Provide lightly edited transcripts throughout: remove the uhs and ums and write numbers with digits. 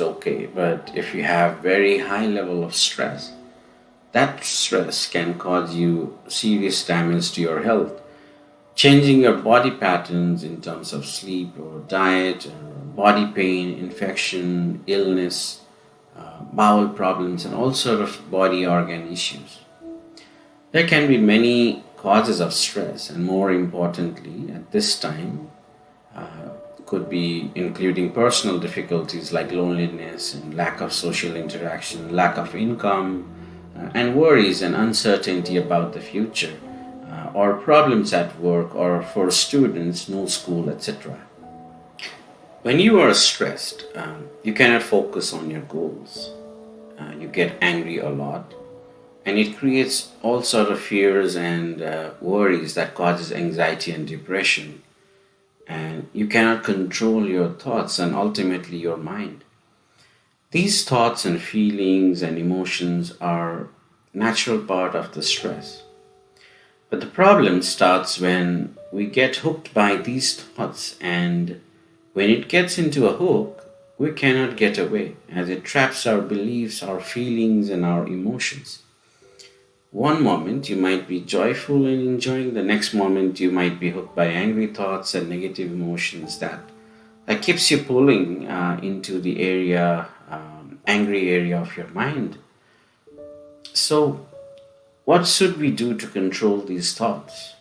okay, but if you have very high level of stress, that stress can cause you serious damage to your health, changing your body patterns in terms of sleep or diet, or body pain, infection, illness, bowel problems, and all sort of body organ issues. There can be many causes of stress, and more importantly, at this time, could be including personal difficulties like loneliness and lack of social interaction, lack of income, and worries and uncertainty about the future, or problems at work, or for students, no school, etc. When you are stressed, you cannot focus on your goals. You get angry a lot, and it creates all sort of fears and worries that causes anxiety and depression. And you cannot control your thoughts and ultimately your mind. These thoughts and feelings and emotions are natural part of the stress. But the problem starts when we get hooked by these thoughts, and when it gets into a hook, we cannot get away as it traps our beliefs, our feelings, and our emotions. One moment you might be joyful and enjoying, the next moment you might be hooked by angry thoughts and negative emotions that keeps you pulling into the angry area of your mind. So, what should we do to control these thoughts?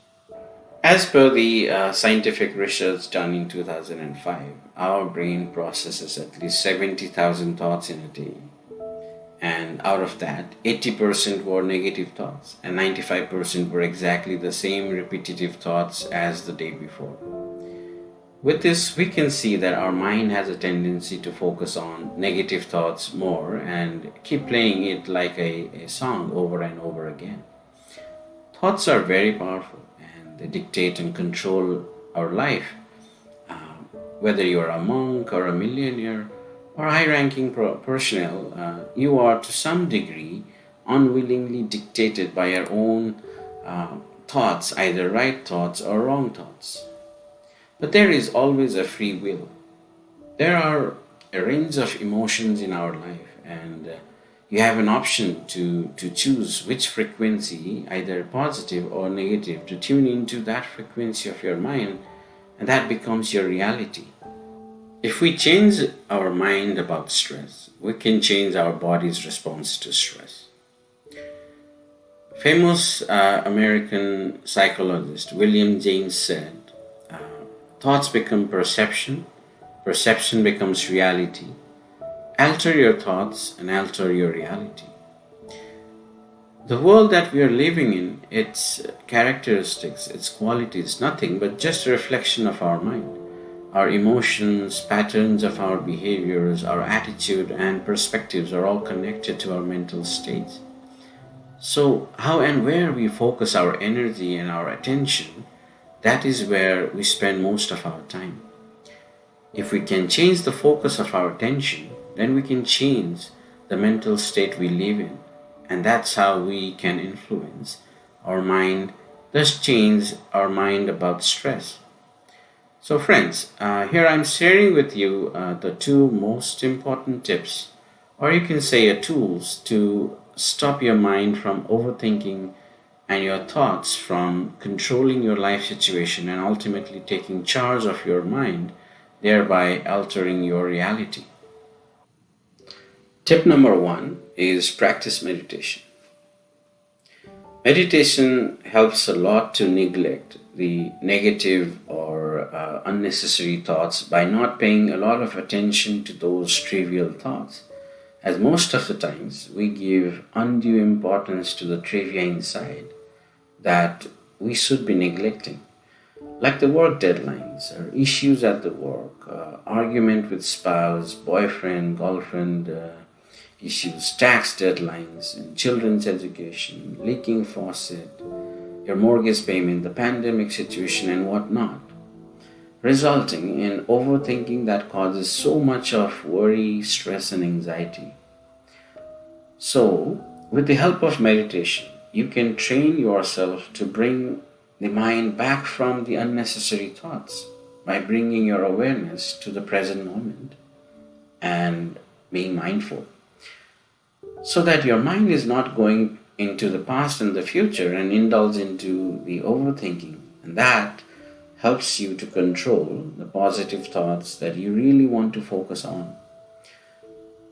As per the scientific research done in 2005, our brain processes at least 70,000 thoughts in a day. And out of that, 80% were negative thoughts, and 95% were exactly the same repetitive thoughts as the day before. With this, we can see that our mind has a tendency to focus on negative thoughts more and keep playing it like a song over and over again. Thoughts are very powerful and they dictate and control our life. Whether you're a monk or a millionaire or high ranking personnel, you are to some degree unwillingly dictated by your own thoughts, either right thoughts or wrong thoughts. But there is always a free will. There are a range of emotions in our life, and you have an option to choose which frequency, either positive or negative, to tune into that frequency of your mind, and that becomes your reality. If we change our mind about stress, we can change our body's response to stress. Famous American psychologist William James said, uh, thoughts become perception, perception becomes reality. Alter your thoughts and alter your reality. The world that we are living in, its characteristics, its qualities, nothing but just a reflection of our mind. Our emotions, patterns of our behaviors, our attitude, and perspectives are all connected to our mental states. So, how and where we focus our energy and our attention, that is where we spend most of our time. If we can change the focus of our attention, then we can change the mental state we live in. And that's how we can influence our mind, thus change our mind about stress. So, friends, here I'm sharing with you the two most important tips, or you can say tools to stop your mind from overthinking and your thoughts from controlling your life situation and ultimately taking charge of your mind, thereby altering your reality. Tip number one is practice meditation. Meditation helps a lot to neglect the negative or unnecessary thoughts by not paying a lot of attention to those trivial thoughts. As most of the times we give undue importance to the trivia inside that we should be neglecting, like the work deadlines or issues at the work, argument with spouse, boyfriend, girlfriend, issues, tax deadlines, and children's education, leaking faucet, your mortgage payment, the pandemic situation, and whatnot, resulting in overthinking that causes so much of worry, stress, and anxiety. So, with the help of meditation, you can train yourself to bring the mind back from the unnecessary thoughts by bringing your awareness to the present moment and being mindful, so that your mind is not going into the past and the future and indulge into the overthinking. And that helps you to control the positive thoughts that you really want to focus on.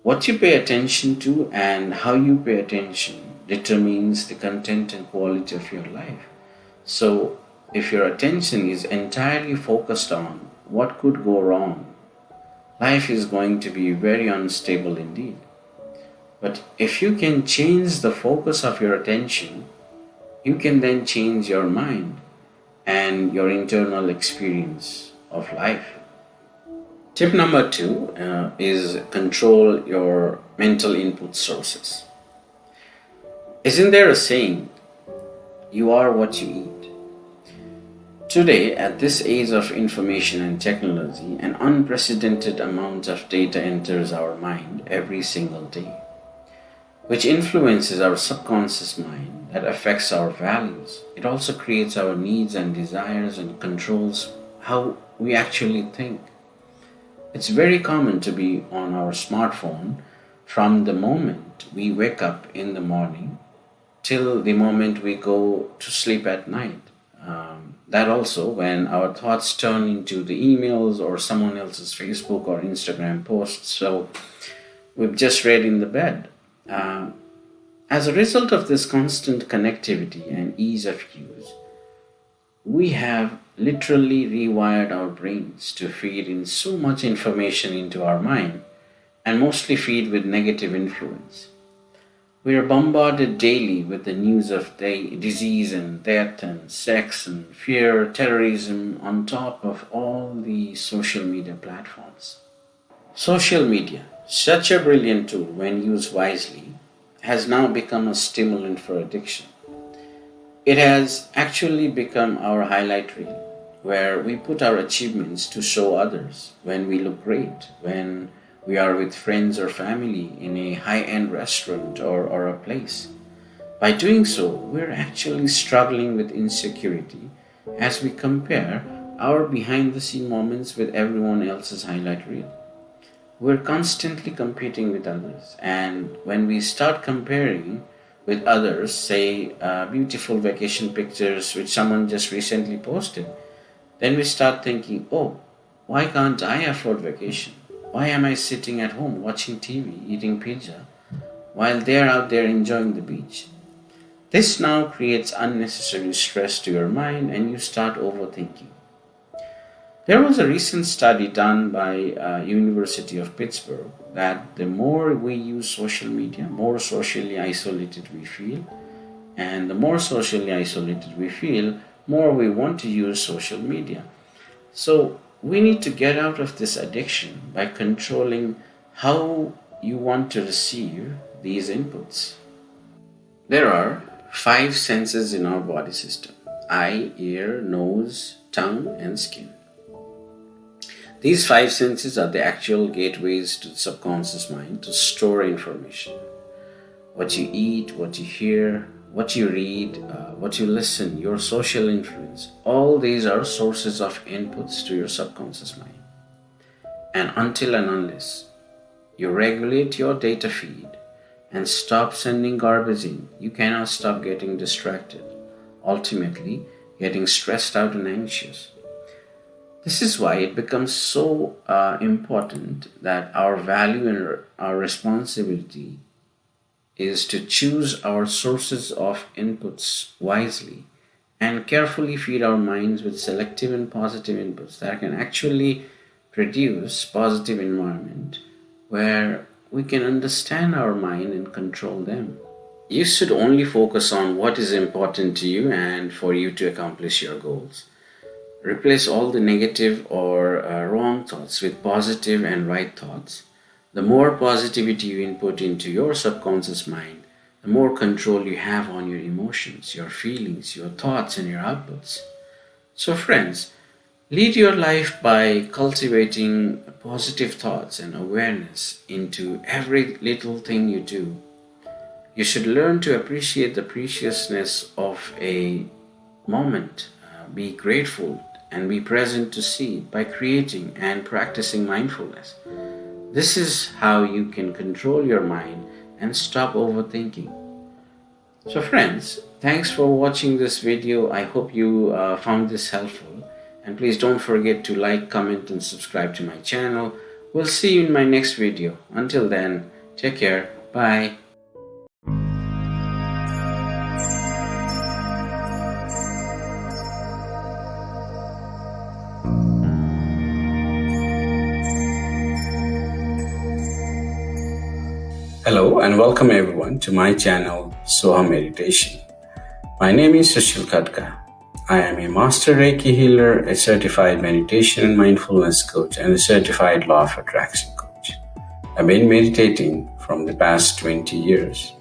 What you pay attention to and how you pay attention determines the content and quality of your life. So, if your attention is entirely focused on what could go wrong, life is going to be very unstable indeed. But if you can change the focus of your attention, you can then change your mind and your internal experience of life. Tip number two is control your mental input sources. Isn't there a saying, you are what you eat? Today, at this age of information and technology, an unprecedented amount of data enters our mind every single day, which influences our subconscious mind that affects our values. It also creates our needs and desires and controls how we actually think. It's very common to be on our smartphone from the moment we wake up in the morning till the moment we go to sleep at night. That also when our thoughts turn into the emails or someone else's Facebook or Instagram posts. So we've just read in the bed. As a result of this constant connectivity and ease of use, we have literally rewired our brains to feed in so much information into our mind and mostly feed with negative influence. We are bombarded daily with the news of disease and death and sex and fear, terrorism, on top of all the social media platforms. Social media, such a brilliant tool when used wisely, has now become a stimulant for addiction. It has actually become our highlight reel, where we put our achievements to show others when we look great, when we are with friends or family in a high end restaurant or a place. By doing so, we're actually struggling with insecurity as we compare our behind the scene moments with everyone else's highlight reel. We're constantly competing with others, and when we start comparing with others, say beautiful vacation pictures which someone just recently posted, then we start thinking, oh, why can't I afford vacation? Why am I sitting at home watching TV, eating pizza, while they're out there enjoying the beach? This now creates unnecessary stress to your mind and you start overthinking. There was a recent study done by University of Pittsburgh that the more we use social media, more socially isolated we feel, and the more socially isolated we feel, more we want to use social media. So we need to get out of this addiction by controlling how you want to receive these inputs. There are five senses in our body system: eye, ear, nose, tongue, and skin. These five senses are the actual gateways to the subconscious mind to store information. What you eat, what you hear, what you read, what you listen, your social influence, all these are sources of inputs to your subconscious mind. And until and unless you regulate your data feed and stop sending garbage in, you cannot stop getting distracted, ultimately getting stressed out and anxious. This is why it becomes so important that our value and our responsibility is to choose our sources of inputs wisely and carefully feed our minds with selective and positive inputs that can actually produce positive environment where we can understand our mind and control them. You should only focus on what is important to you and for you to accomplish your goals. Replace all the negative or wrong thoughts with positive and right thoughts. The more positivity you input into your subconscious mind, the more control you have on your emotions, your feelings, your thoughts, and your outputs. So, friends, lead your life by cultivating positive thoughts and awareness into every little thing you do. You should learn to appreciate the preciousness of a moment, be grateful, and be present to see it by creating and practicing mindfulness. This is how you can control your mind and stop overthinking. So friends, thanks for watching this video. I hope you found this helpful. And please don't forget to like, comment and subscribe to my channel. We'll see you in my next video. Until then, take care. Bye. Hello and welcome everyone to my channel Soha Meditation. My name is Sushil Khadka. I am a master Reiki healer, a certified meditation and mindfulness coach, and a certified law of attraction coach. I've been meditating from the past 20 years.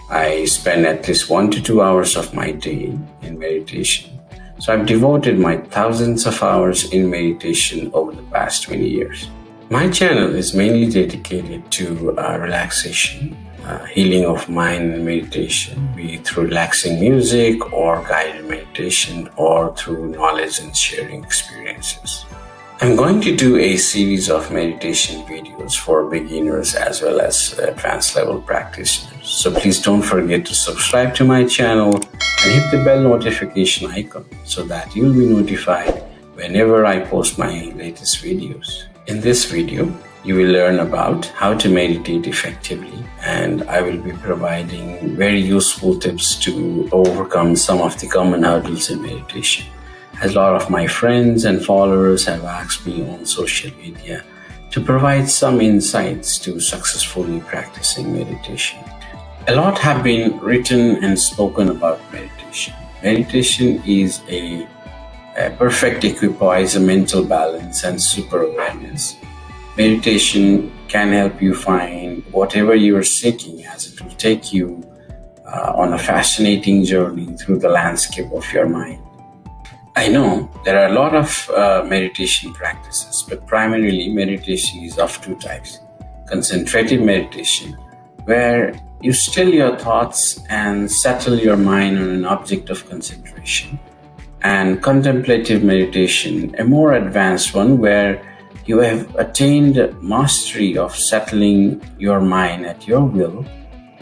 I spend at least 1 to 2 hours of my day in meditation. So I've devoted my thousands of hours in meditation over the past 20 years. My channel is mainly dedicated to relaxation, healing of mind and meditation, be it through relaxing music or guided meditation or through knowledge and sharing experiences. I'm going to do a series of meditation videos for beginners as well as advanced level practitioners. So please don't forget to subscribe to my channel and hit the bell notification icon so that you'll be notified whenever I post my latest videos. In this video, you will learn about how to meditate effectively, and I will be providing very useful tips to overcome some of the common hurdles in meditation. As a lot of my friends and followers have asked me on social media to provide some insights to successfully practicing meditation. A lot have been written and spoken about meditation. Meditation is a perfect equipoise of mental balance and super awareness. Meditation can help you find whatever you are seeking, as it will take you on a fascinating journey through the landscape of your mind. I know there are a lot of meditation practices, but primarily meditation is of two types. Concentrative meditation, where you still your thoughts and settle your mind on an object of concentration. And contemplative meditation, a more advanced one where you have attained mastery of settling your mind at your will,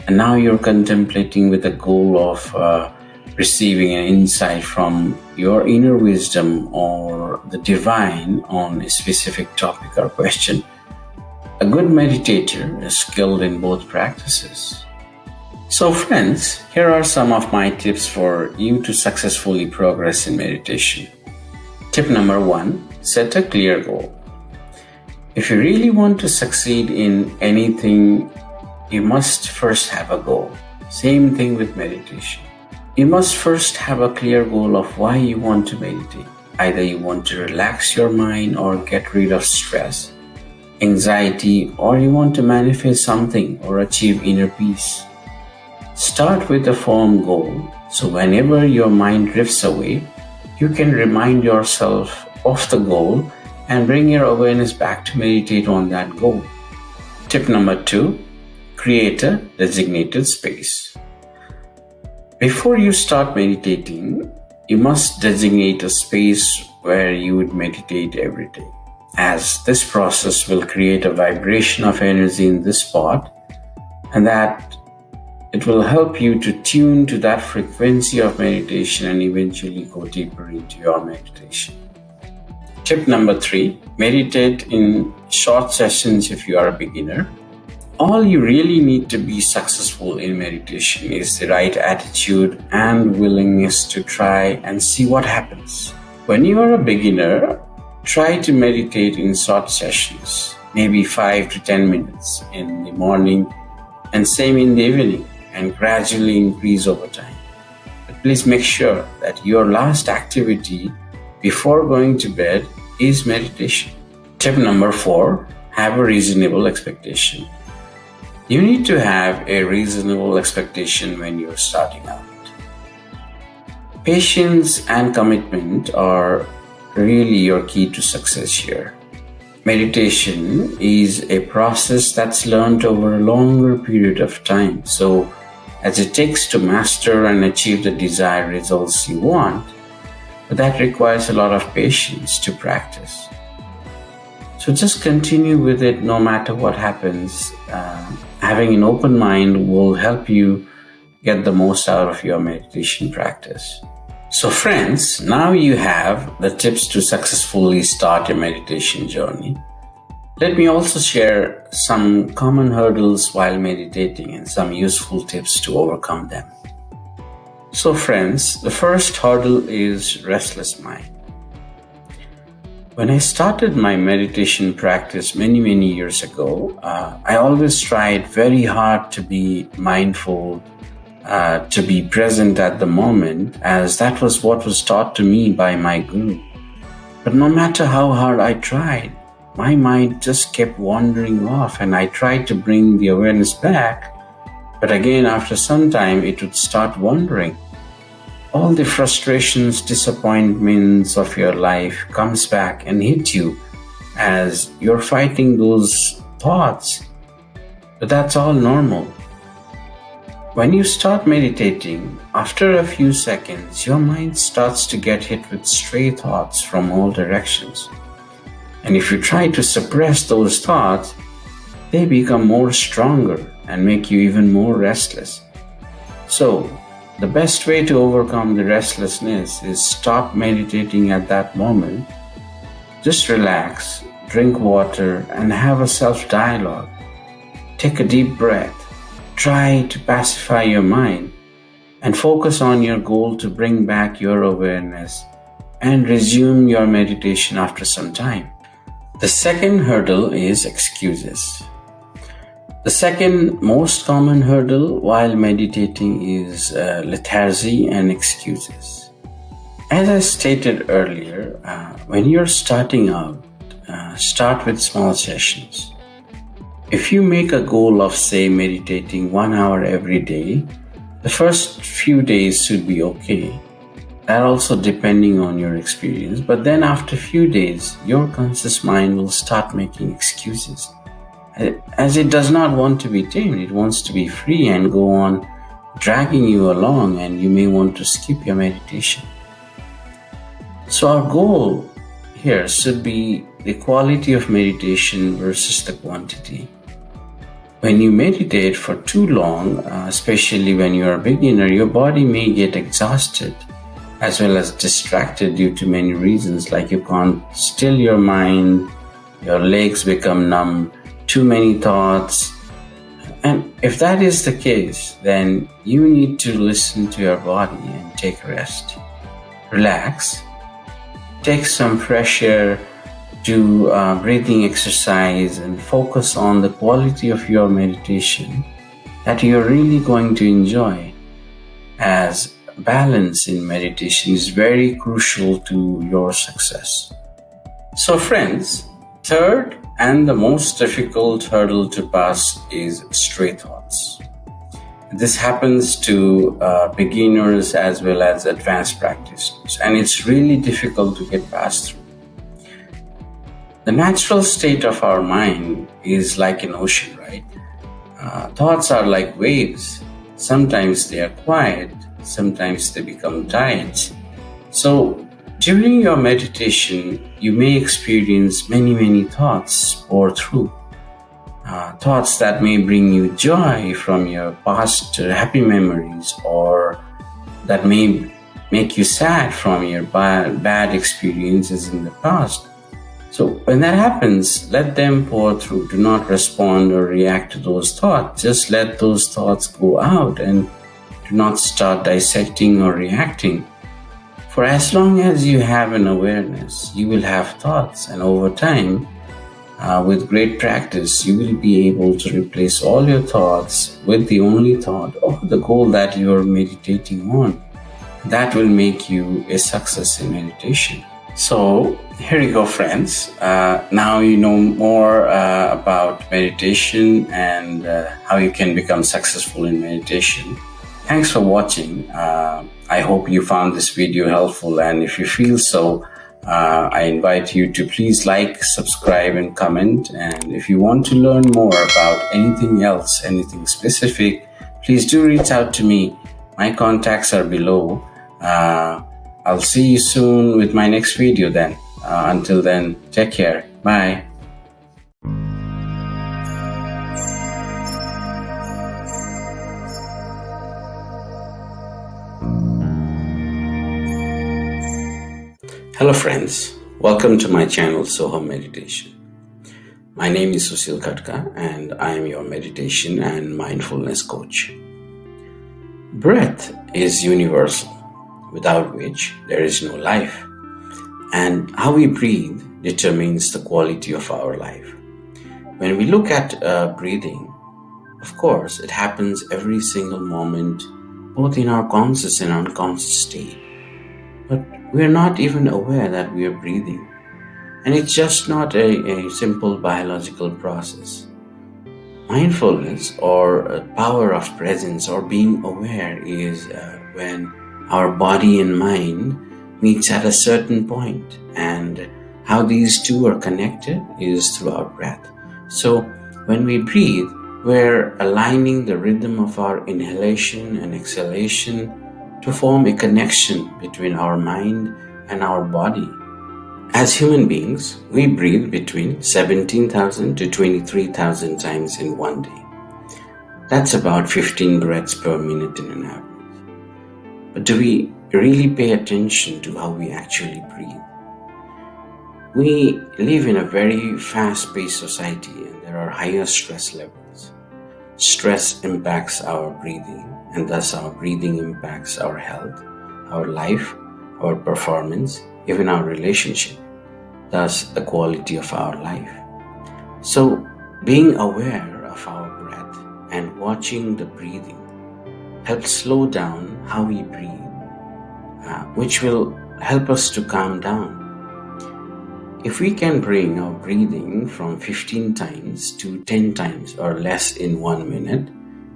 and now you're contemplating with the goal of receiving an insight from your inner wisdom or the divine on a specific topic or question. A good meditator is skilled in both practices. So friends, here are some of my tips for you to successfully progress in meditation. Tip number 1, set a clear goal. If you really want to succeed in anything, you must first have a goal. Same thing with meditation. You must first have a clear goal of why you want to meditate. Either you want to relax your mind or get rid of stress, anxiety, or you want to manifest something or achieve inner peace. Start with a firm goal, so whenever your mind drifts away, you can remind yourself of the goal and bring your awareness back to meditate on that goal. Tip number 2, create a designated space. Before you start meditating, you must designate a space where you would meditate every day, as this process will create a vibration of energy in this spot, and that it will help you to tune to that frequency of meditation and eventually go deeper into your meditation. Tip number 3, meditate in short sessions if you are a beginner. All you really need to be successful in meditation is the right attitude and willingness to try and see what happens. When you are a beginner, try to meditate in short sessions, maybe 5 to 10 minutes in the morning and same in the evening, and gradually increase over time. But please make sure that your last activity before going to bed is meditation. Tip number 4, have a reasonable expectation. You need to have a reasonable expectation when you're starting out. Patience and commitment are really your key to success here. Meditation is a process that's learned over a longer period of time. So, as it takes to master and achieve the desired results you want, but that requires a lot of patience to practice. So just continue with it no matter what happens. Having an open mind will help you get the most out of your meditation practice. So friends, now you have the tips to successfully start your meditation journey. Let me also share some common hurdles while meditating and some useful tips to overcome them. So friends, the first hurdle is restless mind. When I started my meditation practice many years ago, I always tried very hard to be mindful, to be present at the moment, as that was what was taught to me by my guru. But no matter how hard I tried, my mind just kept wandering off, and I tried to bring the awareness back. But again, after some time, it would start wandering. All the frustrations, disappointments of your life comes back and hit you as you're fighting those thoughts. But that's all normal. When you start meditating, after a few seconds, your mind starts to get hit with stray thoughts from all directions. And if you try to suppress those thoughts, they become more stronger and make you even more restless. So, the best way to overcome the restlessness is stop meditating at that moment. Just relax, drink water, and have a self-dialogue. Take a deep breath. Try to pacify your mind and focus on your goal to bring back your awareness and resume your meditation after some time. The second hurdle is excuses. The second most common hurdle while meditating is lethargy and excuses. As I stated earlier, when you're starting out, start with small sessions. If you make a goal of, say, meditating 1 hour every day, the first few days should be okay. That also depending on your experience. But then after a few days, your conscious mind will start making excuses. As it does not want to be tamed, it wants to be free and go on dragging you along, and you may want to skip your meditation. So our goal here should be the quality of meditation versus the quantity. When you meditate for too long, especially when you are a beginner, your body may get exhausted as well as distracted due to many reasons, like you can't still your mind, your legs become numb, too many thoughts. And if that is the case, then you need to listen to your body and take a rest. Relax, take some fresh air, do breathing exercise, and focus on the quality of your meditation that you're really going to enjoy, as balance in meditation is very crucial to your success. So friends, third and the most difficult hurdle to pass is stray thoughts. This happens to beginners as well as advanced practitioners, and it's really difficult to get past through. The natural state of our mind is like an ocean, right? Thoughts are like waves. Sometimes they are quiet, sometimes they become tides. So during your meditation, you may experience many thoughts pour through. Thoughts that may bring you joy from your past happy memories, or that may make you sad from your bad experiences in the past. So when that happens, let them pour through. Do not respond or react to those thoughts. Just let those thoughts go out and do not start dissecting or reacting. For as long as you have an awareness, you will have thoughts, and over time, with great practice, you will be able to replace all your thoughts with the only thought or the goal that you are meditating on. That will make you a success in meditation. So here you go, friends. Now you know more about meditation and how you can become successful in meditation. Thanks for watching. I hope you found this video helpful, and if you feel so, I invite you to please like, subscribe, and comment. And if you want to learn more about anything else, anything specific, please do reach out to me. My contacts are below. I'll see you soon with my next video then. Until then, take care. Bye. Hello, friends. Welcome to my channel, Soham Meditation. My name is Susil Katka, and I am your meditation and mindfulness coach. Breath is universal, without which there is no life. And how we breathe determines the quality of our life. When we look at breathing, of course, it happens every single moment, both in our conscious and unconscious state. But we're not even aware that we are breathing. And it's just not a simple biological process. Mindfulness, or power of presence, or being aware, is when our body and mind meets at a certain point, and how these two are connected is through our breath. So when we breathe, we're aligning the rhythm of our inhalation and exhalation to form a connection between our mind and our body. As human beings, we breathe between 17,000 to 23,000 times in one day. That's about 15 breaths per minute in an average. But do we really pay attention to how we actually breathe? We live in a very fast-paced society, and there are higher stress levels. Stress impacts our breathing, and thus our breathing impacts our health, our life, our performance, even our relationship, thus the quality of our life. So being aware of our breath and watching the breathing helps slow down how we breathe, which will help us to calm down. If we can bring our breathing from 15 times to 10 times or less in 1 minute,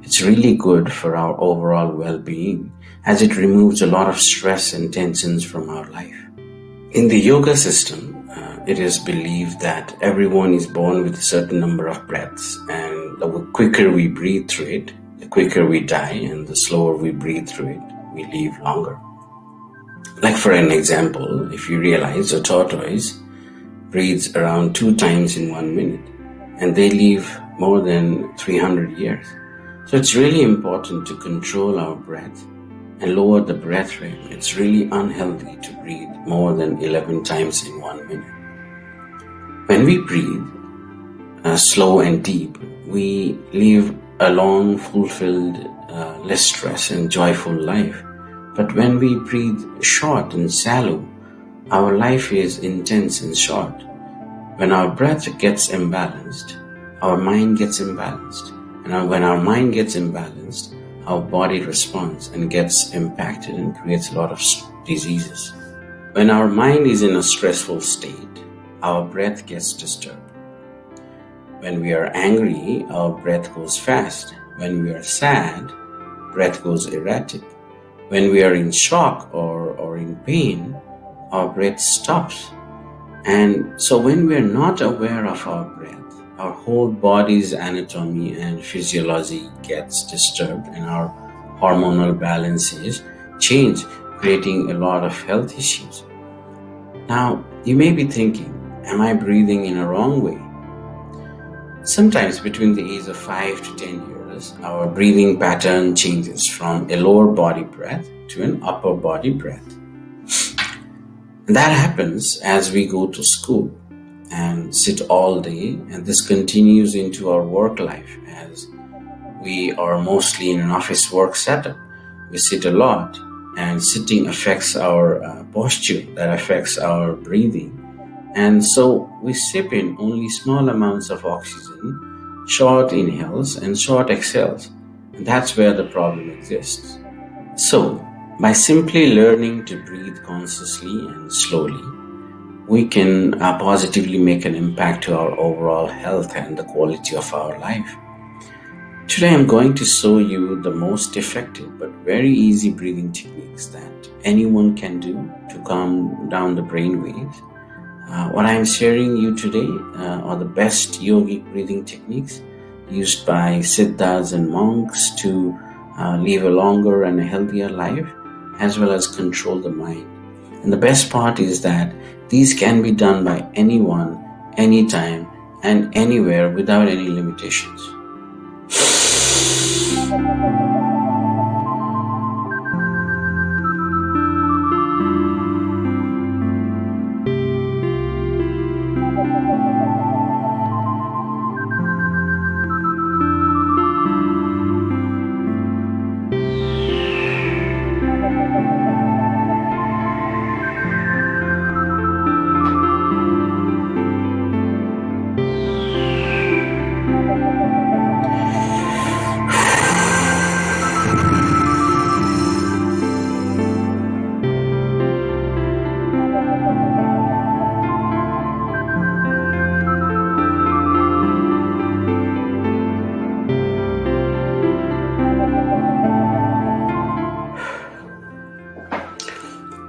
it's really good for our overall well-being, as it removes a lot of stress and tensions from our life. In the yoga system, it is believed that everyone is born with a certain number of breaths, and the quicker we breathe through it, the quicker we die, and the slower we breathe through it, we live longer. Like for an example, if you realize a tortoise breathes around 2 times in 1 minute, and they live more than 300 years. So it's really important to control our breath and lower the breath rate. It's really unhealthy to breathe more than 11 times in 1 minute. When we breathe slow and deep, we live a long, fulfilled, less stress and joyful life. But when we breathe short and shallow, our life is intense and short. When our breath gets imbalanced, our mind gets imbalanced. And when our mind gets imbalanced, our body responds and gets impacted and creates a lot of diseases. When our mind is in a stressful state, our breath gets disturbed. When we are angry, our breath goes fast. When we are sad, breath goes erratic. When we are in shock or in pain, our breath stops. And so when we are not aware of our breath, our whole body's anatomy and physiology gets disturbed, and our hormonal balances change, creating a lot of health issues. Now, you may be thinking, am I breathing in a wrong way? Sometimes between the age of 5 to 10 years, our breathing pattern changes from a lower body breath to an upper body breath. And that happens as we go to school and sit all day, and this continues into our work life as we are mostly in an office work setup. We sit a lot, and sitting affects our posture, that affects our breathing. And so we sip in only small amounts of oxygen, short inhales and short exhales. And that's where the problem exists. So by simply learning to breathe consciously and slowly, we can positively make an impact to our overall health and the quality of our life. Today I'm going to show you the most effective but very easy breathing techniques that anyone can do to calm down the brain waves. What I'm sharing you today are the best yogic breathing techniques used by siddhas and monks to live a longer and a healthier life, as well as control the mind. And the best part is that these can be done by anyone, anytime, and anywhere without any limitations.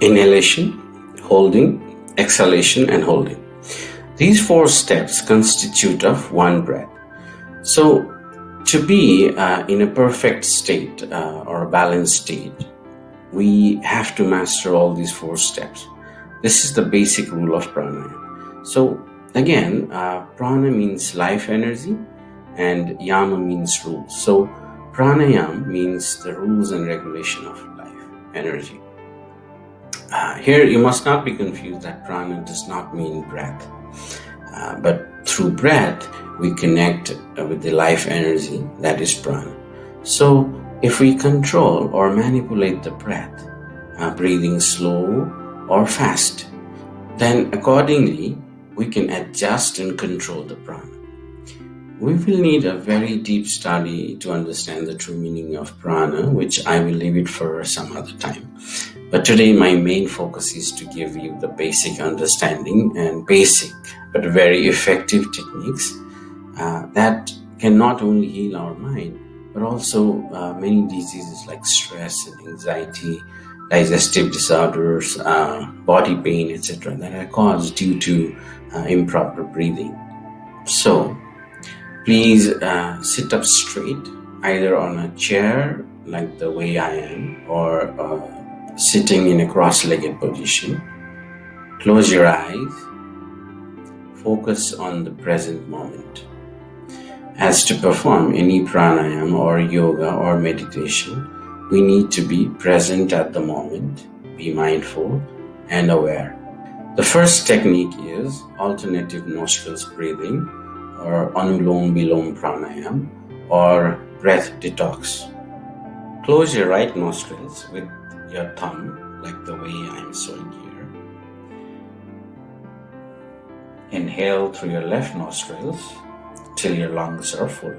inhalation, holding, exhalation, and holding. These 4 steps constitute of one breath. So, to be in a perfect state or a balanced state, we have to master all these 4 steps. This is the basic rule of pranayama. So, again, prana means life energy and yama means rules. So, pranayama means the rules and regulation of life energy. Here, you must not be confused that prana does not mean breath. But through breath, we connect with the life energy that is prana. So, if we control or manipulate the breath, breathing slow or fast, then accordingly, we can adjust and control the prana. We will need a very deep study to understand the true meaning of prana, which I will leave it for some other time. But today my main focus is to give you the basic understanding and basic but very effective techniques that can not only heal our mind, but also many diseases like stress and anxiety, digestive disorders, body pain, etc. that are caused due to improper breathing. So, please sit up straight, either on a chair like the way I am, or sitting in a cross-legged position. Close your eyes. Focus on the present moment. As to perform any pranayama or yoga or meditation, we need to be present at the moment, be mindful and aware. The first technique is alternative nostrils breathing, or Anulom Vilom Pranayam, or breath detox. Close your right nostrils with your thumb, like the way I am showing here. Inhale through your left nostrils till your lungs are full.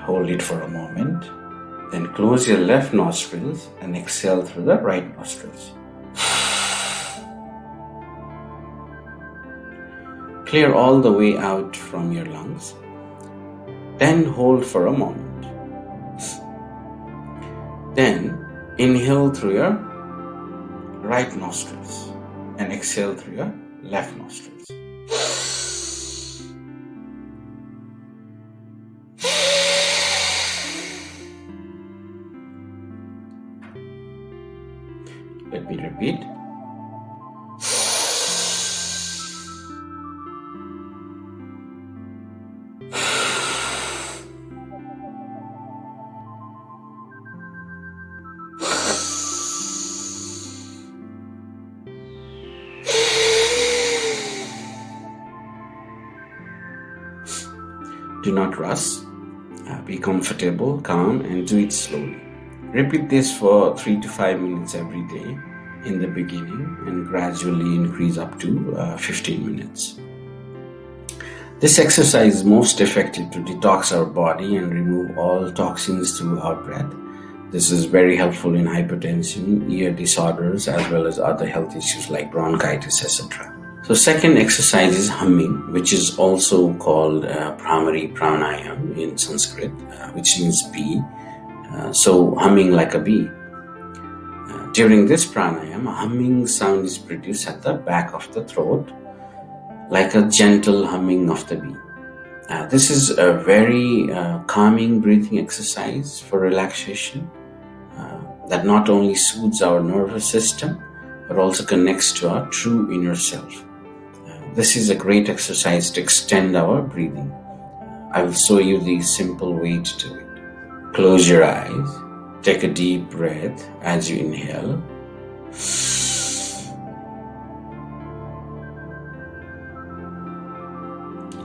Hold it for a moment. Then close your left nostrils and exhale through the right nostrils. Clear all the way out from your lungs. Then hold for a moment. Then inhale through your right nostrils and exhale through your left nostrils. Let me repeat. Do not rush. Be comfortable, calm, and do it slowly. Repeat this for 3 to 5 minutes every day in the beginning and gradually increase up to 15 minutes. This exercise is most effective to detox our body and remove all toxins through our breath. This is very helpful in hypertension, ear disorders, as well as other health issues like bronchitis, etc. So second exercise is humming, which is also called Bhramari Pranayam in Sanskrit, which means bee. So humming like a bee. During this pranayam, a humming sound is produced at the back of the throat, like a gentle humming of the bee. This is a very calming breathing exercise for relaxation that not only soothes our nervous system, but also connects to our true inner self. This is a great exercise to extend our breathing. I will show you the simple way to do it. Close your eyes. Take a deep breath as you inhale.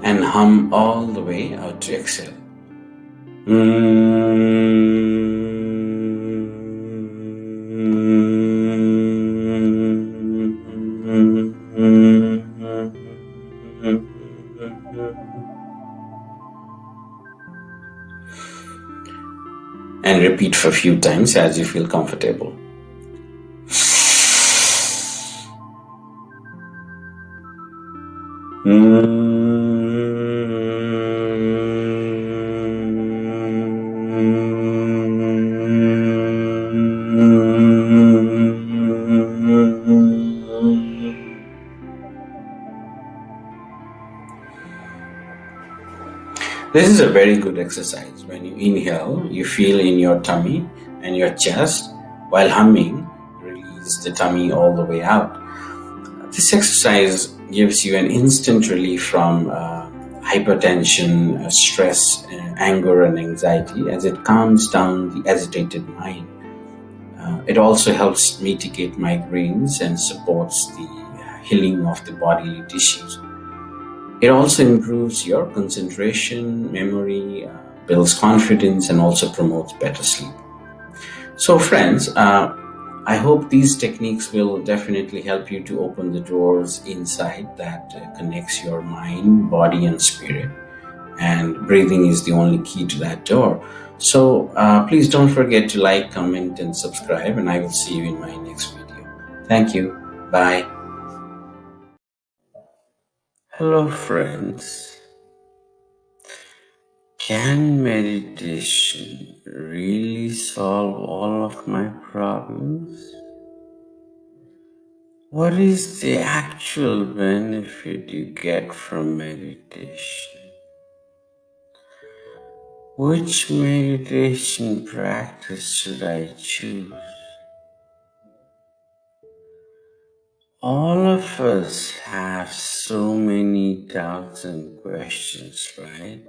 And hum all the way out to exhale. And repeat for a few times as you feel comfortable. This is a very good exercise. When you inhale, you feel in your tummy and your chest, while humming, release the tummy all the way out. This exercise gives you an instant relief from hypertension, stress, anger, and anxiety as it calms down the agitated mind. It also helps mitigate migraines and supports the healing of the bodily tissues. It also improves your concentration, memory, builds confidence, and also promotes better sleep. So, friends, I hope these techniques will definitely help you to open the doors inside that connects your mind, body, and spirit. And breathing is the only key to that door. So, please don't forget to like, comment, and subscribe. And I will see you in my next video. Thank you. Bye. Hello, friends. Can meditation really solve all of my problems? What is the actual benefit you get from meditation? Which meditation practice should I choose? All of us have so many doubts and questions, right?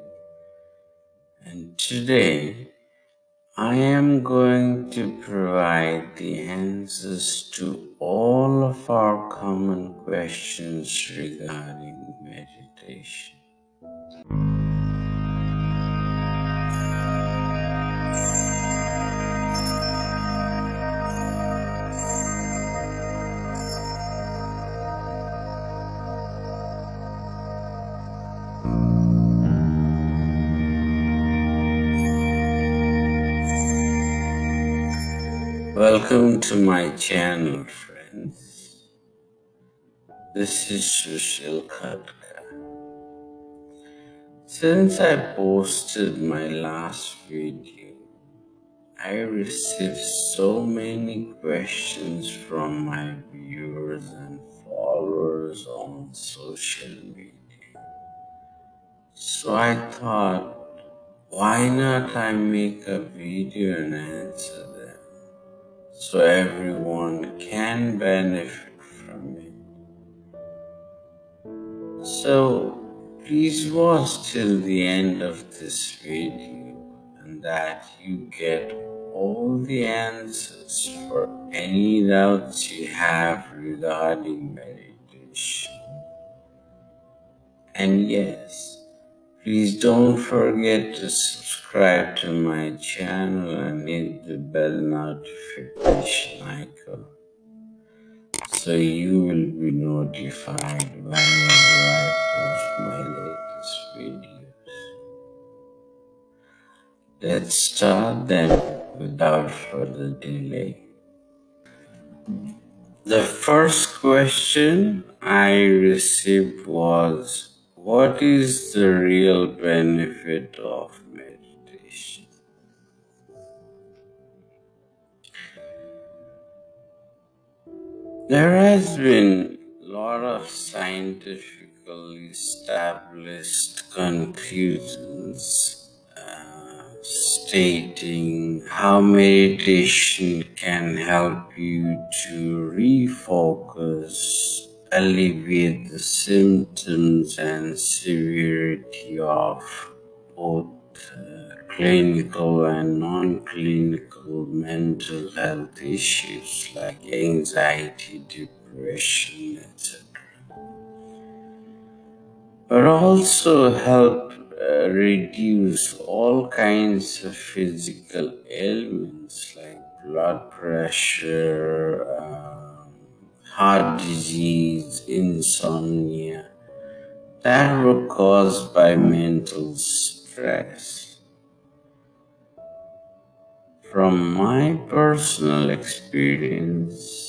And today, I am going to provide the answers to all of our common questions regarding meditation. Welcome to my channel, friends. This is Sushil Khatka. Since I posted my last video, I received so many questions from my viewers and followers on social media. So I thought, why not I make a video and answer them so everyone can benefit from it. So please watch till the end of this video and that you get all the answers for any doubts you have regarding meditation. And yes, please don't forget to subscribe to my channel and hit the bell notification icon so you will be notified whenever I post my latest videos. Let's start then without further delay. The first question I received was, what is the real benefit of meditation? There has been a lot of scientifically established conclusions stating how meditation can help you to refocus, alleviate the symptoms and severity of both clinical and non-clinical mental health issues like anxiety, depression, etc. But also help reduce all kinds of physical ailments like blood pressure, heart disease, insomnia that were caused by mental stress. From my personal experience,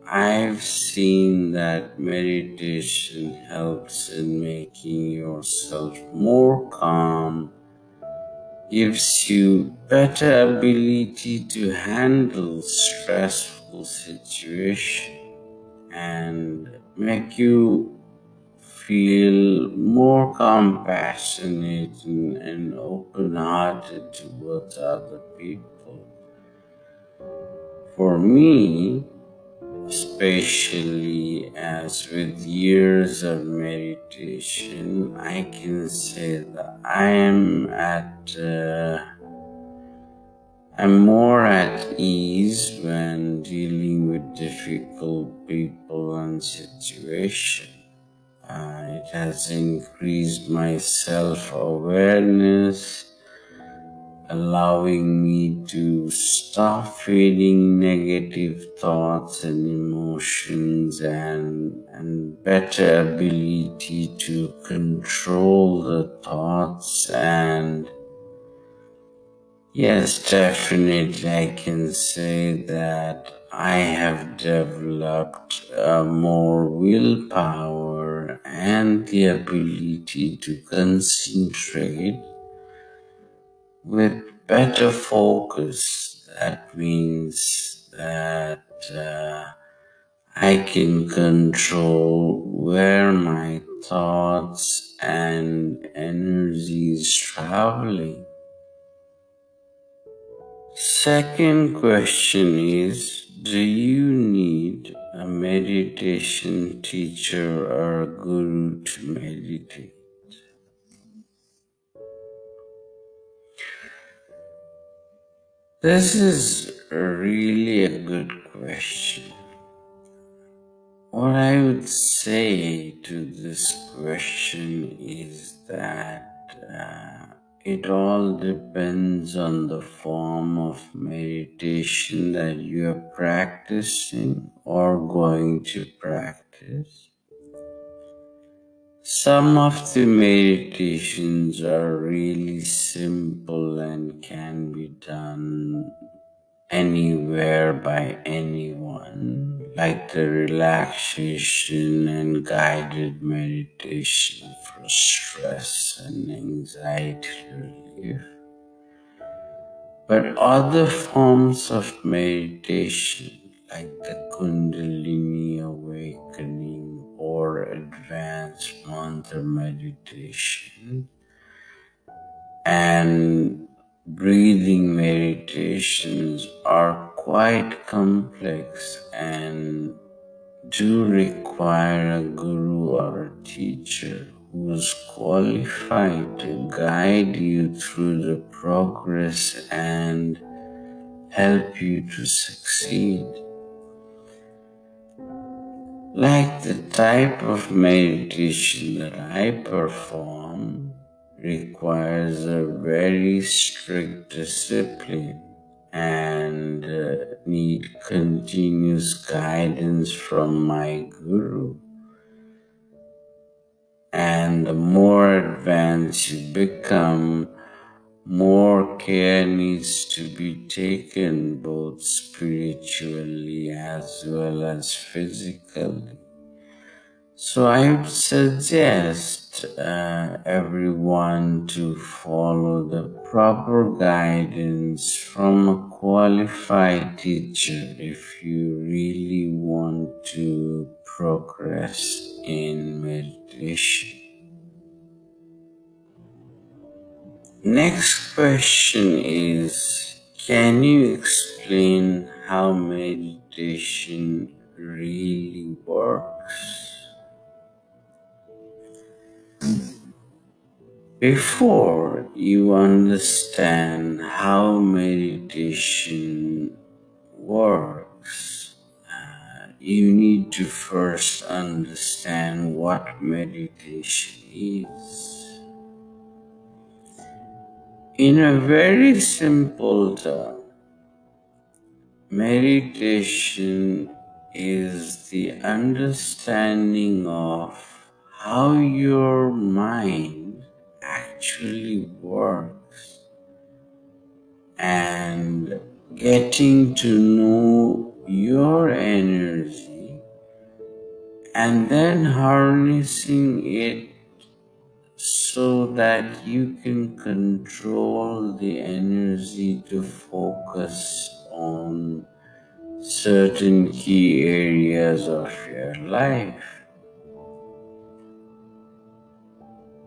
I've seen that meditation helps in making yourself more calm, gives you better ability to handle stressful situations, and make you feel more compassionate and open hearted towards other people. For me, especially as with years of meditation, I can say that I'm more at ease when dealing with difficult people and situations. It has increased my self-awareness, allowing me to stop feeling negative thoughts and emotions and better ability to control the thoughts. And yes, definitely I can say that I have developed more willpower and the ability to concentrate with better focus. That means that I can control where my thoughts and energy is traveling. Second question is, do you need a meditation teacher or a guru to meditate? This is really a good question. What I would say to this question is that it all depends on the form of meditation that you are practicing or going to practice. Some of the meditations are really simple and can be done anywhere by anyone, like the relaxation and guided meditation for stress and anxiety relief. But other forms of meditation, like the Kundalini awakening or advanced mantra meditation, and breathing meditations are quite complex and do require a guru or a teacher who is qualified to guide you through the progress and help you to succeed. Like the type of meditation that I perform requires a very strict discipline and need continuous guidance from my guru. And the more advanced you become, more care needs to be taken both spiritually as well as physically. So I would suggest everyone to follow the proper guidance from a qualified teacher if you really want to progress in meditation. Next question is, can you explain how meditation really works? Before you understand how meditation works, you need to first understand what meditation is. In a very simple term, meditation is the understanding of how your mind actually works and getting to know your energy and then harnessing it so that you can control the energy to focus on certain key areas of your life.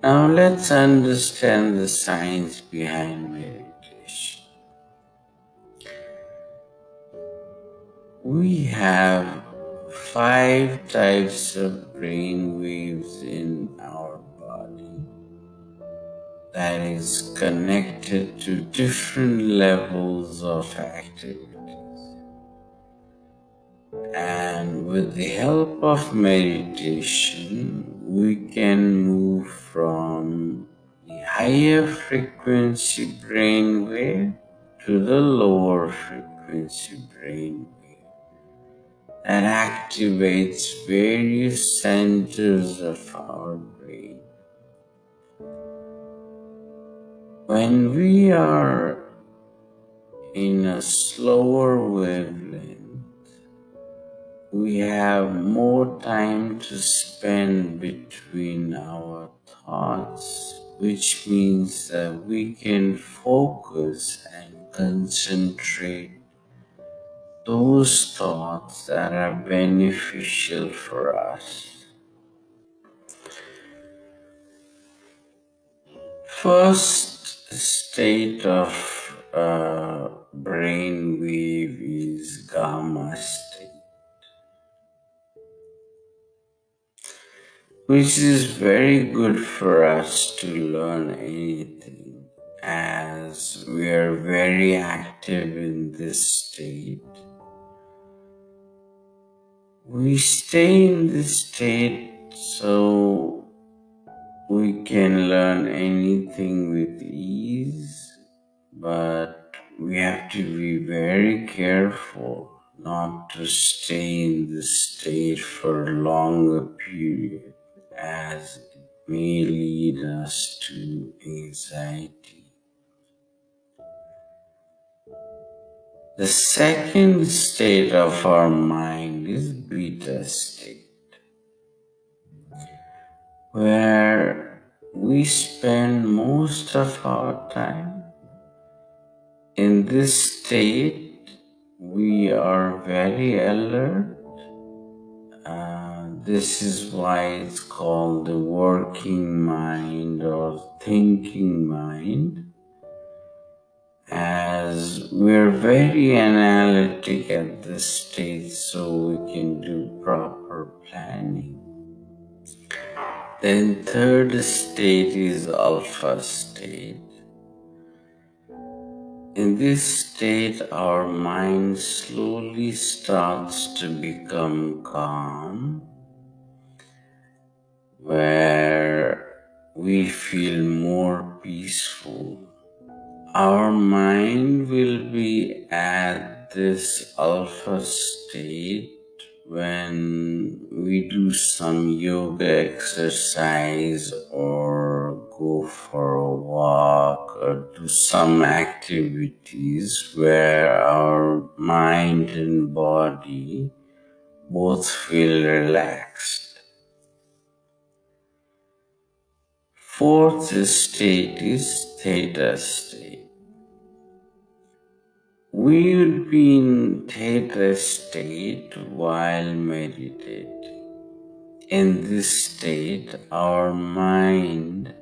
Now let's understand the science behind meditation. We have 5 types of brain waves in our body that is connected to different levels of activity. And with the help of meditation, we can move from the higher frequency brainwave to the lower frequency brainwave that activates various centers of our brain. When we are in a slower wavelength, we have more time to spend between our thoughts, which means that we can focus and concentrate those thoughts that are beneficial for us. First state of brain wave is gamma state, which is very good for us to learn anything, as we are very active in this state. We stay in this state so we can learn anything with ease, but we have to be very careful not to stay in this state for a longer period, as it may lead us to anxiety. The second state of our mind is beta state, where we spend most of our time. In this state, we are very alert. This is why it's called the working mind or thinking mind, as we're very analytic at this stage, so we can do proper planning. Then third state is alpha state. In this state, our mind slowly starts to become calm, where we feel more peaceful. Our mind will be at this alpha state when we do some yoga exercise or go for a walk or do some activities where our mind and body both feel relaxed. Fourth state is theta state. We would be in theta state while meditating. In this state, our mind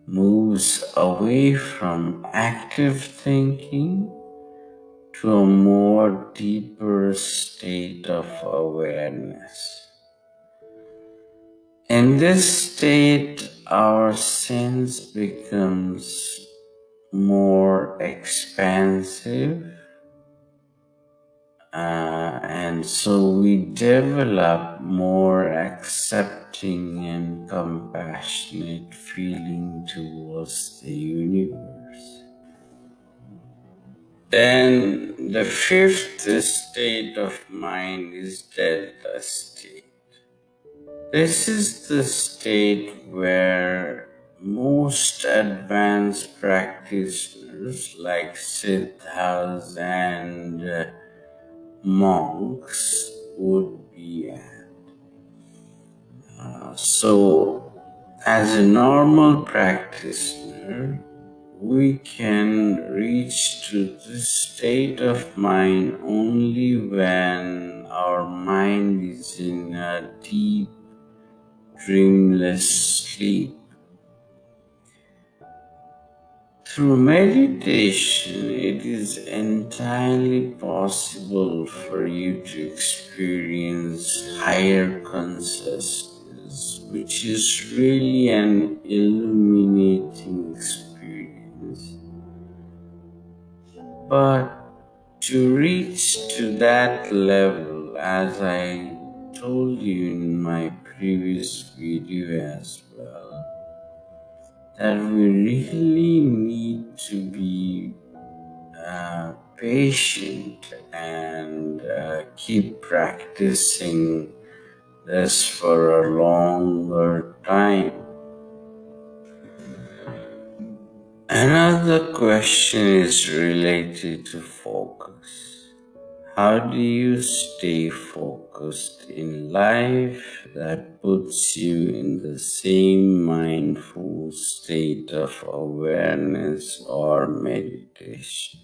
moves away from active thinking to a more deeper state of awareness. In this state, our sense becomes more expansive, and so we develop more accepting and compassionate feeling towards the universe. Then the fifth state of mind is delta state. This is the state where most advanced practitioners like siddhas and monks would be at. So, as a normal practitioner, we can reach to this state of mind only when our mind is in a deep, dreamless sleep. Through meditation, it is entirely possible for you to experience higher consciousness, which is really an illuminating experience. But to reach to that level, as I told you in my previous video as well, that we really need to be patient and keep practicing this for a longer time. Another question is related to focus. How do you stay focused in life that puts you in the same mindful state of awareness or meditation?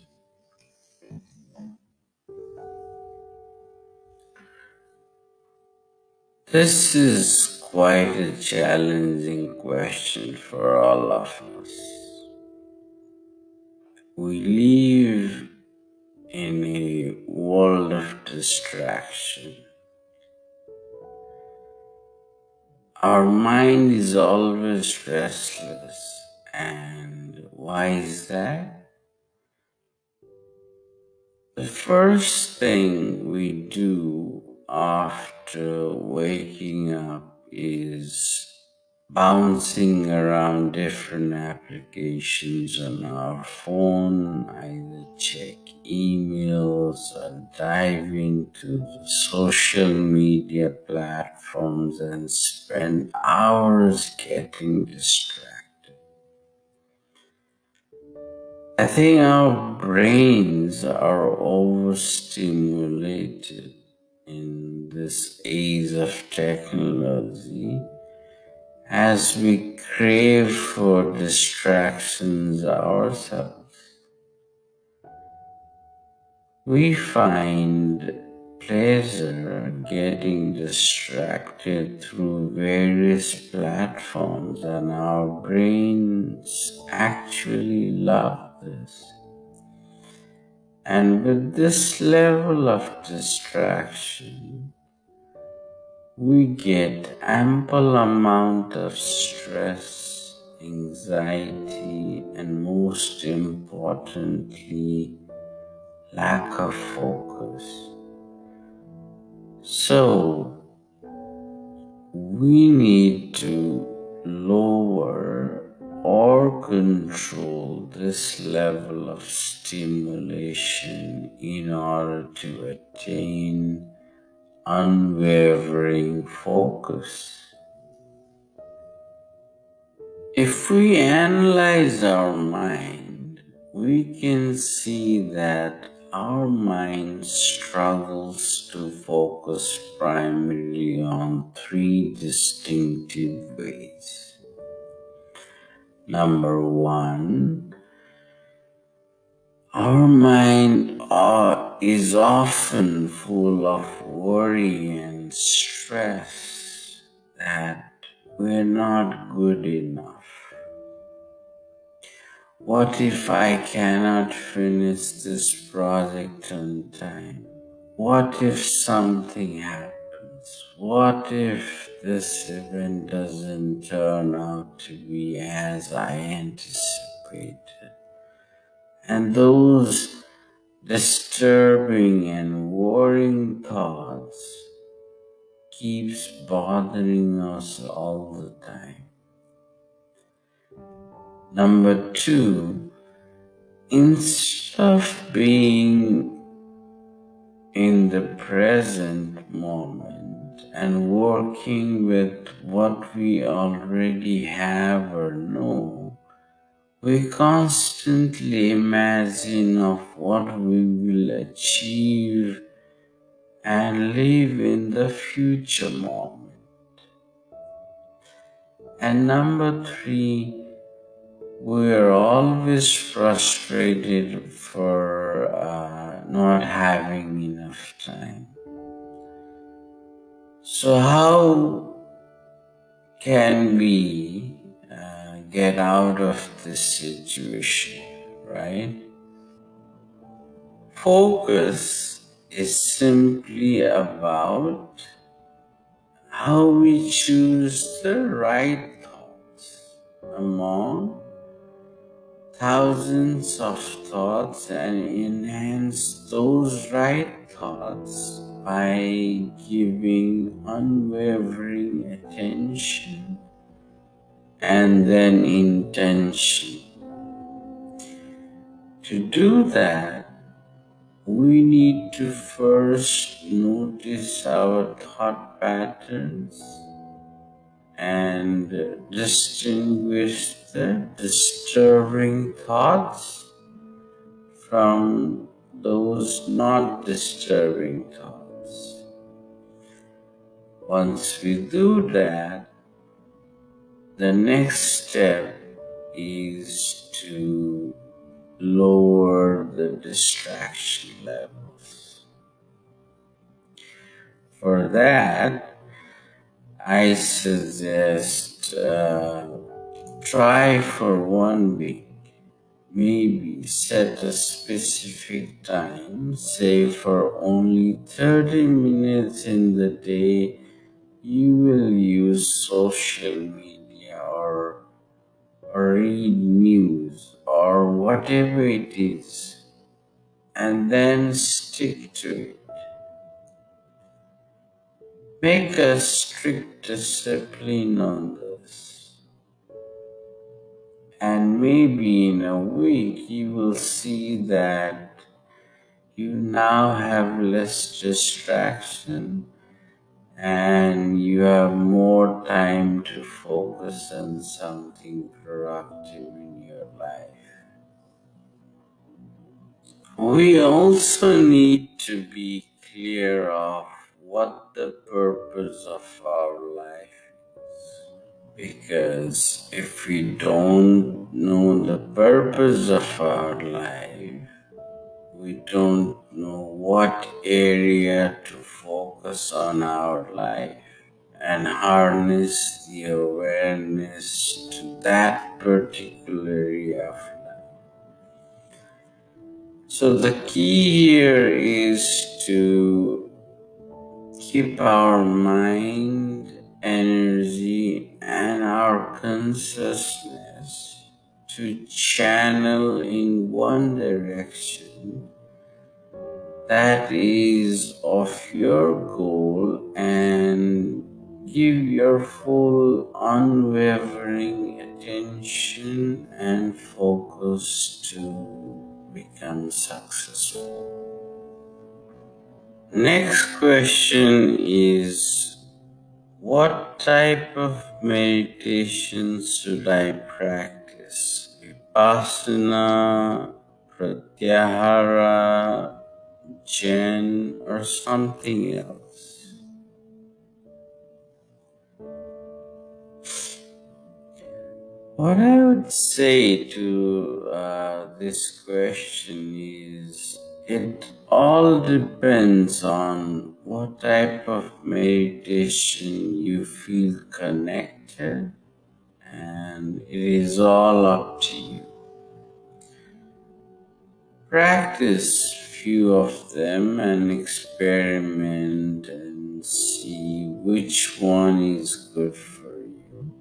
This is quite a challenging question for all of us. We live in a world of distraction. Our mind is always restless. And why is that? The first thing we do after waking up is bouncing around different applications on our phone, either check emails or dive into the social media platforms and spend hours getting distracted. I think our brains are overstimulated in this age of technology as we crave for distractions ourselves. We find pleasure getting distracted through various platforms, and our brains actually love this. And with this level of distraction, we get ample amount of stress, anxiety, and most importantly, lack of focus. So, we need to lower or control this level of stimulation in order to attain unwavering focus. If we analyze our mind, we can see that our mind struggles to focus primarily on three distinctive ways. Number one, our mind is often full of worry and stress that we're not good enough. What if I cannot finish this project on time? What if something happens? What if this event doesn't turn out to be as I anticipated? And those disturbing and worrying thoughts keeps bothering us all the time. Number two, instead of being in the present moment and working with what we already have or know, we constantly imagine of what we will achieve and live in the future moment. And number three, we are always frustrated for not having enough time. So how can we get out of this situation, right? Focus is simply about how we choose the right thoughts among thousands of thoughts and enhance those right thoughts by giving unwavering attention and then intention. To do that, we need to first notice our thought patterns and distinguish the disturbing thoughts from those not disturbing thoughts. Once we do that, the next step is to lower the distraction levels. For that, I suggest try for 1 week. Maybe set a specific time, say for only 30 minutes in the day, you will use social media or read news or whatever it is, and then stick to it. Make a strict discipline on this. And maybe in a week you will see that you now have less distraction and you have more time to focus on something productive in your life. We also need to be clear of what the purpose of our life is. Because if we don't know the purpose of our life, we don't know what area to focus on our life and harness the awareness to that particular area of life. So the key here is to keep our mind, energy, and our consciousness to channel in one direction that is of your goal and give your full unwavering attention and focus to become successful. Next question is, what type of meditation should I practice? Vipassana, Pratyahara, Zen, or something else? What I would say to this question is, it all depends on what type of meditation you feel connected, and it is all up to you. Practice few of them and experiment and see which one is good for you.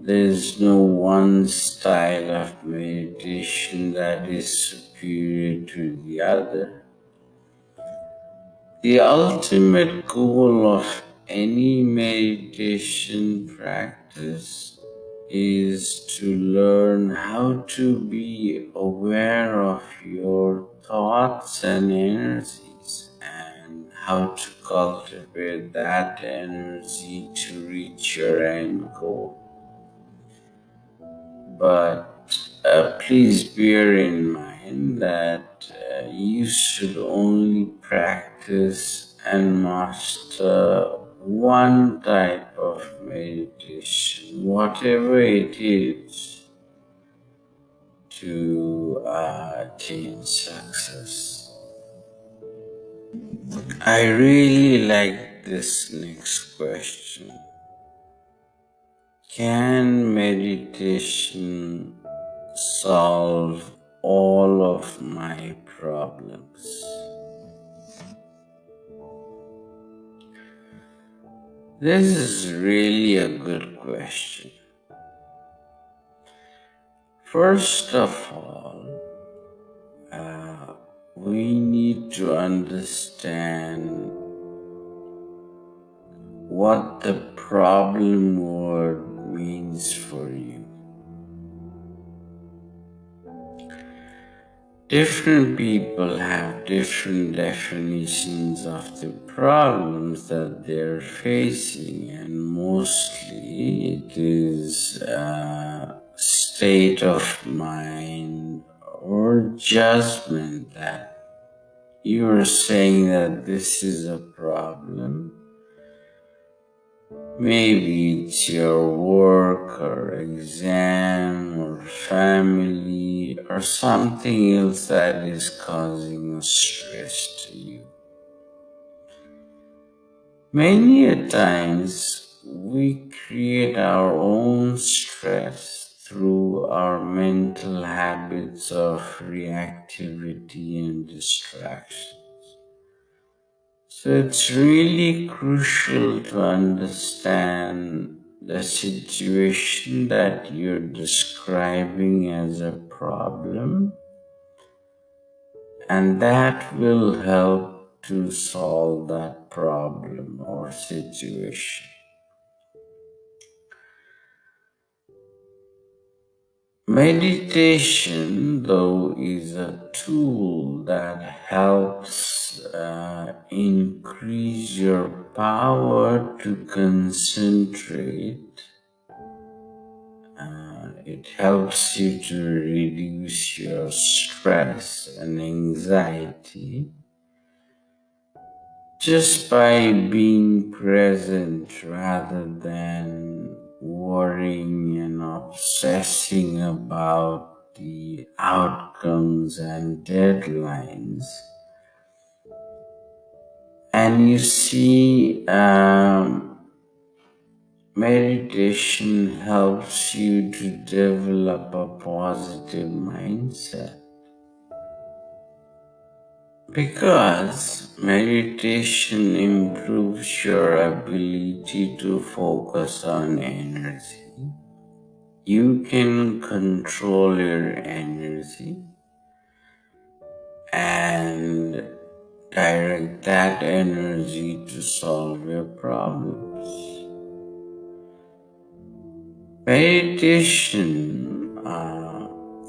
There's no one style of meditation that is superior to the other. The ultimate goal of any meditation practice is to learn how to be aware of your thoughts and energies and how to cultivate that energy to reach your end goal. But please bear in mind that you should only practice and master one type of meditation, whatever it is, to attain success. I really like this next question. can meditation solve all of my problems? This is really a good question. First of all, we need to understand what the problem word means for you. Different people have different definitions of the problems that they're facing, and mostly it is a state of mind or judgment that you're saying that this is a problem. Maybe it's your work or exam or family or something else that is causing stress to you. Many a times we create our own stress through our mental habits of reactivity and distraction. So it's really crucial to understand the situation that you're describing as a problem, and that will help to solve that problem or situation. Meditation, though, is a tool that helps increase your power to concentrate. It helps you to reduce your stress and anxiety just by being present rather than worrying and obsessing about the outcomes and deadlines. And you see, meditation helps you to develop a positive mindset. Because meditation improves your ability to focus on energy. You can control your energy and direct that energy to solve your problems. Meditation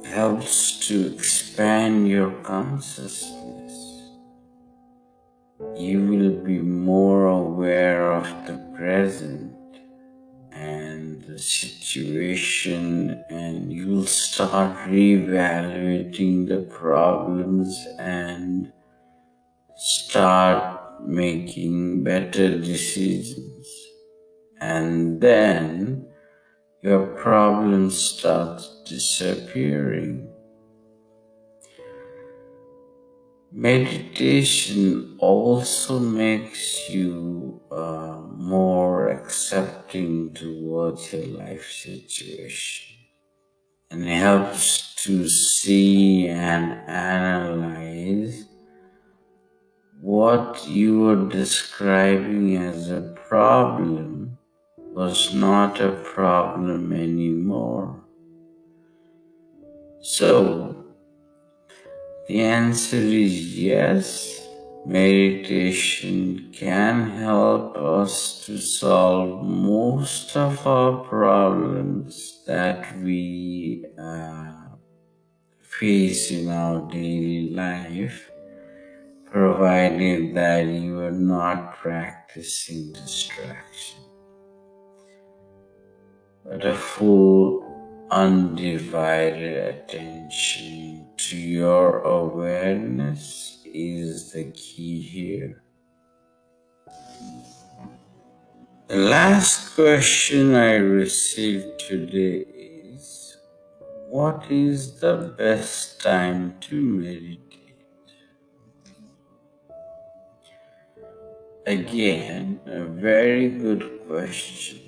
helps to expand your consciousness. You will be more aware of the present and the situation, and you'll start reevaluating the problems and start making better decisions. And then your problems start disappearing. Meditation also makes you more accepting towards your life situation and helps to see and analyze what you were describing as a problem was not a problem anymore. So, the answer is yes, meditation can help us to solve most of our problems that we face in our daily life, provided that you are not practicing distraction. But a full, undivided attention to your awareness is the key here. The last question I received today is, what is the best time to meditate? Again, a very good question.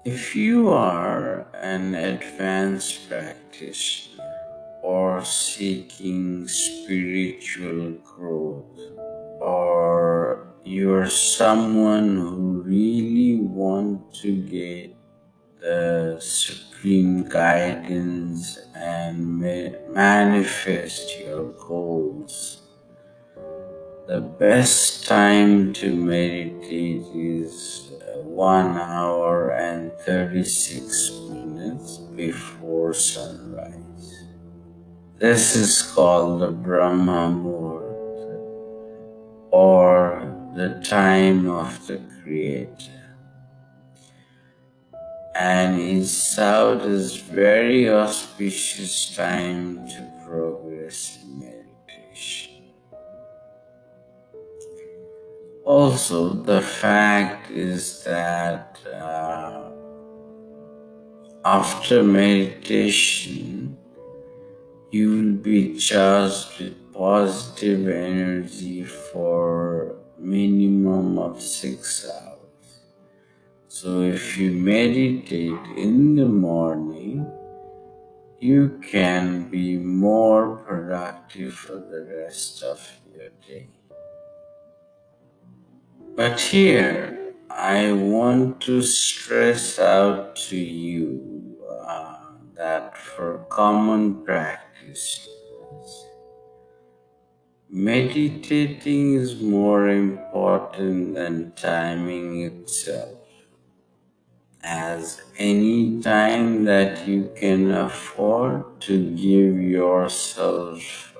If you are an advanced practitioner or seeking spiritual growth, or you're someone who really wants to get the supreme guidance and manifest your goals, the best time to meditate is 1 hour and 36 minutes before sunrise. This is called the Brahma Muhurta, or the time of the Creator, and is out as very auspicious time to progress in meditation. Also, the fact is that after meditation, you will be charged with positive energy for minimum of 6 hours. So if you meditate in the morning, you can be more productive for the rest of your day. But here, I want to stress out to you that for common practice, meditating is more important than timing itself, as any time that you can afford to give yourself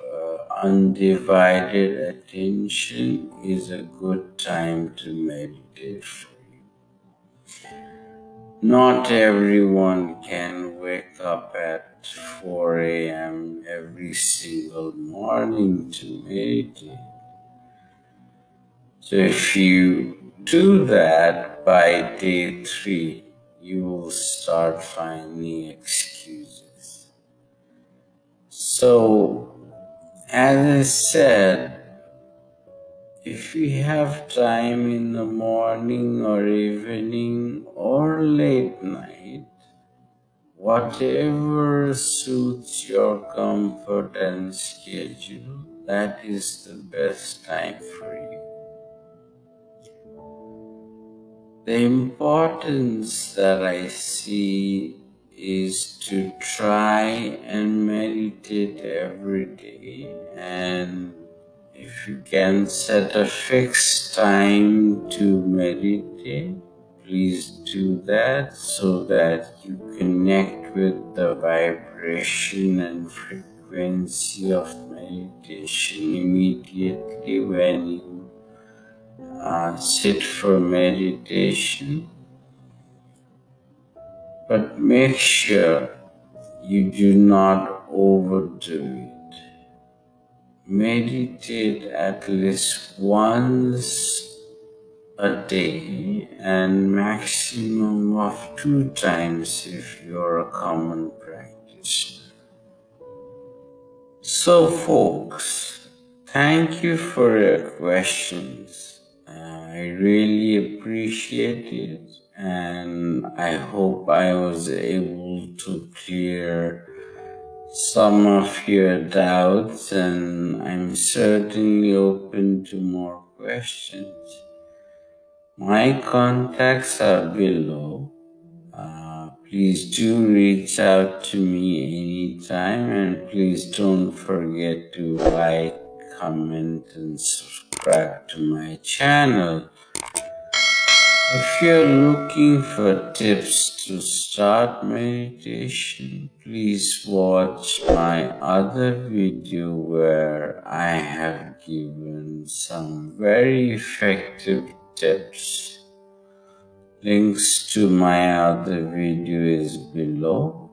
undivided attention is a good time to meditate for you. Not everyone can wake up at 4 a.m. every single morning to meditate. So if you do that by day 3, you will start finding excuses. So, as I said, if you have time in the morning or evening or late night, whatever suits your comfort and schedule, that is the best time for you. The importance that I see is to try and meditate every day, and if you can set a fixed time to meditate, please do that so that you connect with the vibration and frequency of meditation immediately when you sit for meditation. But make sure you do not overdo it. Meditate at least once a day and maximum of 2 times if you're a common practitioner. So folks, thank you for your questions. I really appreciate it, and I hope I was able to clear some of your doubts, and I'm certainly open to more questions. My contacts are below. Please do reach out to me anytime, and please don't forget to like, comment, and subscribe to my channel. If you're looking for tips to start meditation, please watch my other video where I have given some very effective tips. Links to my other video is below.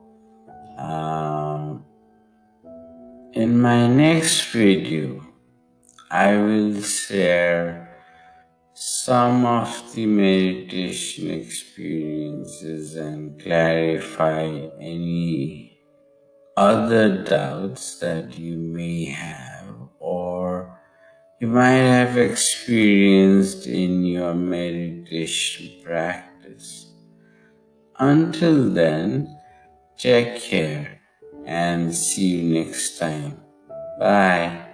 In my next video, I will share some of the meditation experiences and clarify any other doubts that you may have or you might have experienced in your meditation practice. Until then, take care and see you next time. Bye.